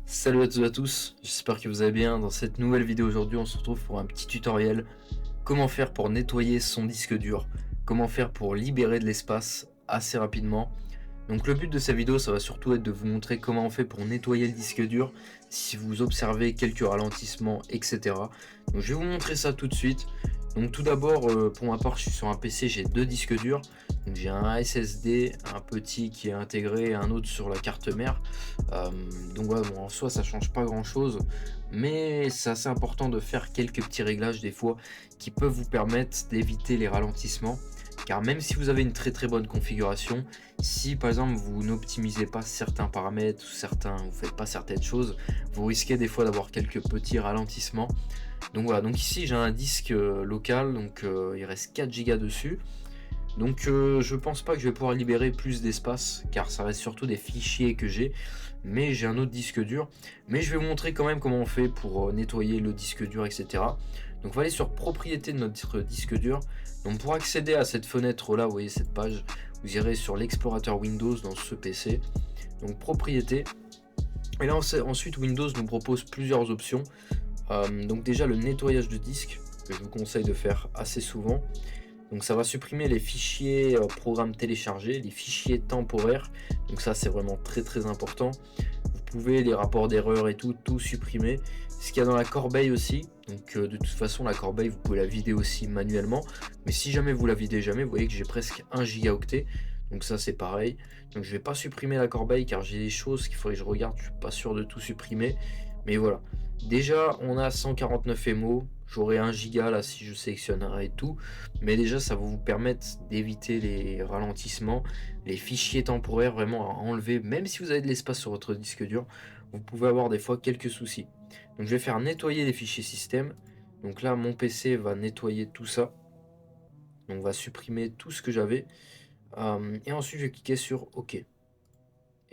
Salut à toutes et à tous, j'espère que vous allez bien. Dans cette nouvelle vidéo aujourd'hui, on se retrouve pour un petit tutoriel. Comment faire pour nettoyer son disque dur, comment faire pour libérer de l'espace assez rapidement. Donc le but de cette vidéo, ça va surtout être de vous montrer comment on fait pour nettoyer le disque dur, si vous observez quelques ralentissements, etc. Donc je vais vous montrer ça tout de suite. Donc tout d'abord, pour ma part, je suis sur un PC, j'ai deux disques durs. Donc j'ai un SSD, un petit qui est intégré et un autre sur la carte mère. Euh, donc voilà, bon, en soi ça change pas grand chose, mais c'est assez important de faire quelques petits réglages des fois qui peuvent vous permettre d'éviter les ralentissements. Car même si vous avez une très bonne configuration, si par exemple vous n'optimisez pas certains paramètres ou vous faites pas certaines choses, vous risquez des fois d'avoir quelques petits ralentissements. Donc voilà, donc ici j'ai un disque local, donc il reste 4 Go dessus. Donc je pense pas que je vais pouvoir libérer plus d'espace car ça reste surtout des fichiers que mais j'ai un autre disque dur. Mais je vais vous montrer quand même comment on fait pour nettoyer le disque dur, etc. Donc on va aller sur propriété de notre disque dur. Donc pour accéder à cette fenêtre là, vous voyez cette page, vous irez sur l'explorateur Windows dans ce PC. Donc propriété. Et là ensuite Windows nous propose plusieurs options. Donc déjà le nettoyage de disque que je vous conseille de faire assez souvent. Donc ça va supprimer les fichiers programmes téléchargés, les fichiers temporaires. Donc ça c'est vraiment très important. Vous pouvez les rapports d'erreur et tout supprimer. Ce qu'il y a dans la corbeille aussi. Donc de toute façon la corbeille vous pouvez la vider aussi manuellement. Mais si jamais vous la videz jamais, vous voyez que j'ai presque 1 gigaoctet. Donc ça c'est pareil. Donc je vais pas supprimer la corbeille car j'ai des choses qu'il faudrait que je regarde. Je suis pas sûr de tout supprimer. Mais voilà. Déjà on a 149 MO. J'aurai 1 giga là si je sélectionnerai tout. Mais déjà ça va vous permettre d'éviter les ralentissements, les fichiers temporaires vraiment à enlever. Même si vous avez de l'espace sur votre disque dur, vous pouvez avoir des fois quelques soucis. Donc je vais faire nettoyer les fichiers système. Donc là mon PC va nettoyer tout ça. Donc on va supprimer tout ce que j'avais. Et ensuite je vais cliquer sur OK.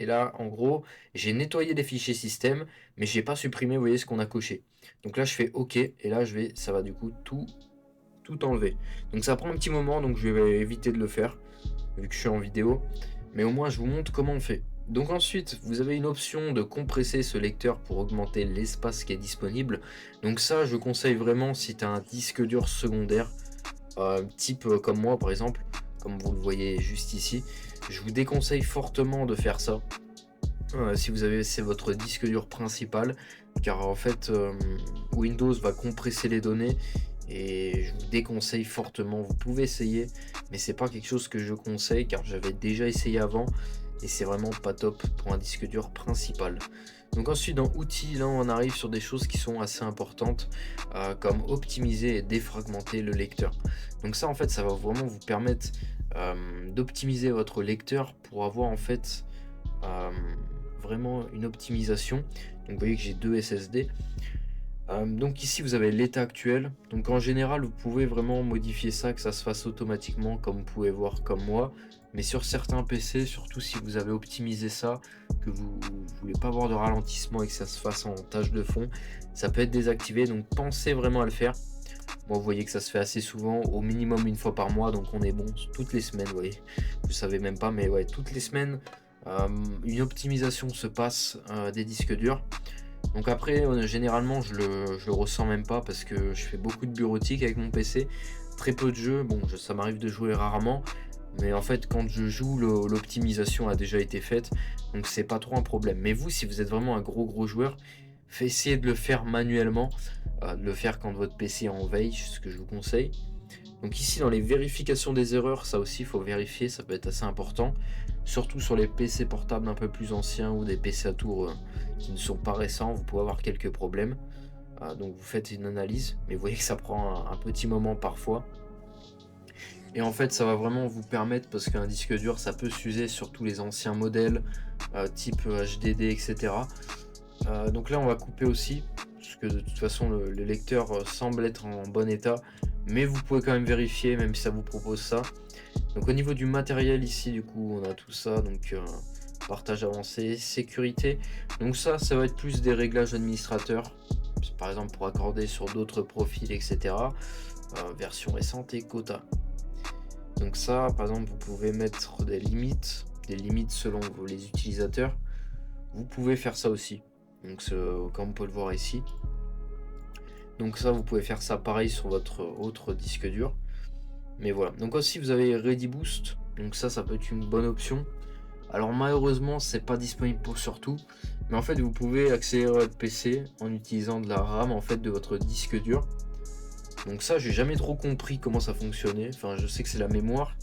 Et là, en gros, j'ai nettoyé les fichiers système, mais j'ai pas supprimé, vous voyez ce qu'on a coché. Donc là, je fais OK, et là, ça va du coup tout enlever. Donc ça prend un petit moment, donc je vais éviter de le faire, vu que je suis en vidéo. Mais au moins, je vous montre comment on fait. Donc ensuite, vous avez une option de compresser ce lecteur pour augmenter l'espace qui est disponible. Donc ça, je conseille vraiment si tu as un disque dur secondaire, type comme moi par exemple, comme vous le voyez juste ici. Je vous déconseille fortement de faire ça. Si vous avez c'est votre disque dur principal, car en fait Windows va compresser les données et je vous déconseille fortement. Vous pouvez essayer, mais c'est pas quelque chose que je conseille car j'avais déjà essayé avant et c'est vraiment pas top pour un disque dur principal. Donc ensuite dans outils, là on arrive sur des choses qui sont assez importantes, comme optimiser et défragmenter le lecteur. Donc ça en fait ça va vraiment vous permettre d'optimiser votre lecteur pour avoir en fait euh, vraiment une optimisation. Donc vous voyez que j'ai deux SSD. Donc ici vous avez l'état actuel. Donc en général vous pouvez vraiment modifier ça, que ça se fasse automatiquement comme vous pouvez voir comme moi. Mais sur certains PC, surtout si vous avez optimisé ça, que vous voulez pas avoir de ralentissement et que ça se fasse en tâche de fond, ça peut être désactivé. Donc pensez vraiment à le faire. Moi vous voyez que ça se fait assez souvent, au minimum une fois par mois, donc on est bon toutes les semaines, vous voyez. Vous savez même pas, mais ouais, toutes les semaines, une optimisation se passe des disques durs. Donc après, généralement, je le ressens même pas parce que je fais beaucoup de bureautique avec mon PC, très peu de jeux. Bon, ça m'arrive de jouer rarement, mais en fait, quand je joue, l'optimisation a déjà été faite, donc c'est pas trop un problème. Mais vous, si vous êtes vraiment un gros joueur, essayez de le faire manuellement, de le faire quand votre PC est en veille, c'est ce que je vous conseille. Donc ici dans les vérifications des erreurs, ça aussi il faut vérifier, ça peut être assez important. Surtout sur les PC portables un peu plus anciens ou des PC à tour qui ne sont pas récents, vous pouvez avoir quelques problèmes. Donc vous faites une analyse, mais vous voyez que ça prend un petit moment parfois. Et en fait ça va vraiment vous permettre, parce qu'un disque dur ça peut s'user sur tous les anciens modèles, type HDD, etc. Donc là on va couper aussi, parce que de toute façon le lecteur semble être en bon état, mais vous pouvez quand même vérifier même si ça vous propose ça. Donc au niveau du matériel ici du coup on a tout ça, donc partage avancé, sécurité. Donc ça va être plus des réglages administrateurs, par exemple pour accorder sur d'autres profils, etc. Version récente et quota. Donc ça par exemple vous pouvez mettre des limites selon les utilisateurs. Vous pouvez faire ça aussi. Donc comme on peut le voir ici. Donc ça, vous pouvez faire ça pareil sur votre autre disque dur. Mais voilà. Donc aussi, vous avez ReadyBoost. Donc ça peut être une bonne option. Alors malheureusement, c'est pas disponible pour surtout. Mais en fait, vous pouvez accélérer votre PC en utilisant de la RAM en fait de votre disque dur. Donc ça, j'ai jamais trop compris comment ça fonctionnait. Enfin, je sais que c'est la mémoire,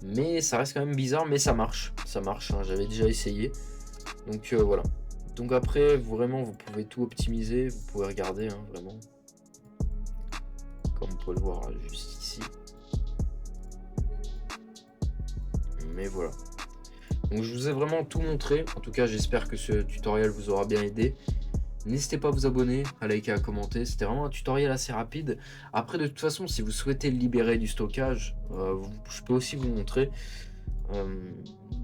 mais ça reste quand même bizarre. Mais ça marche, hein, j'avais déjà essayé. Donc voilà. Donc après, vraiment, vous pouvez tout optimiser. Vous pouvez regarder, hein, vraiment. Comme on peut le voir juste ici. Mais voilà. Donc je vous ai vraiment tout montré. En tout cas, j'espère que ce tutoriel vous aura bien aidé. N'hésitez pas à vous abonner, à liker, à commenter. C'était vraiment un tutoriel assez rapide. Après, de toute façon, si vous souhaitez libérer du stockage, je peux aussi vous montrer.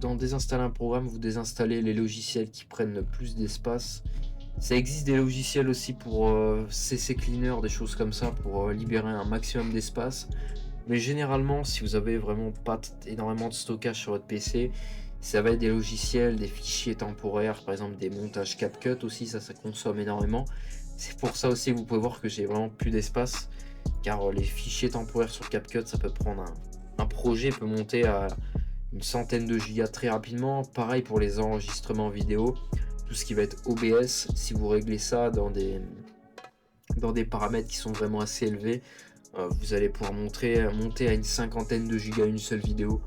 Dans désinstaller un programme, vous désinstallez les logiciels qui prennent plus d'espace. Ça existe des logiciels aussi pour CC Cleaner, des choses comme ça, pour libérer un maximum d'espace. Mais généralement, si vous avez vraiment pas énormément de stockage sur votre PC, ça va être des logiciels, des fichiers temporaires, par exemple des montages CapCut aussi, ça consomme énormément. C'est pour ça aussi que vous pouvez voir que j'ai vraiment plus d'espace, car les fichiers temporaires sur CapCut, ça peut prendre un projet peut monter à une centaine de gigas très rapidement. Pareil pour les enregistrements vidéo, tout ce qui va être OBS, si vous réglez ça dans des paramètres qui sont vraiment assez élevés, vous allez pouvoir monter à une cinquantaine de gigas une seule vidéo.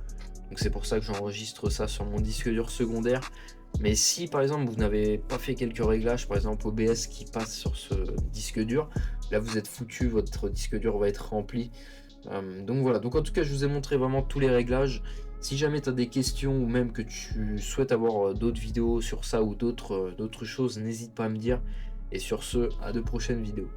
Donc c'est pour ça que j'enregistre ça sur mon disque dur secondaire. Mais si par exemple vous n'avez pas fait quelques réglages, par exemple OBS qui passe sur ce disque dur, là vous êtes foutu, votre disque dur va être rempli. Donc voilà, donc en tout cas je vous ai montré vraiment tous les réglages. Si jamais tu as des questions ou même que tu souhaites avoir d'autres vidéos sur ça ou d'autres choses, n'hésite pas à me dire. Et sur ce, à de prochaines vidéos.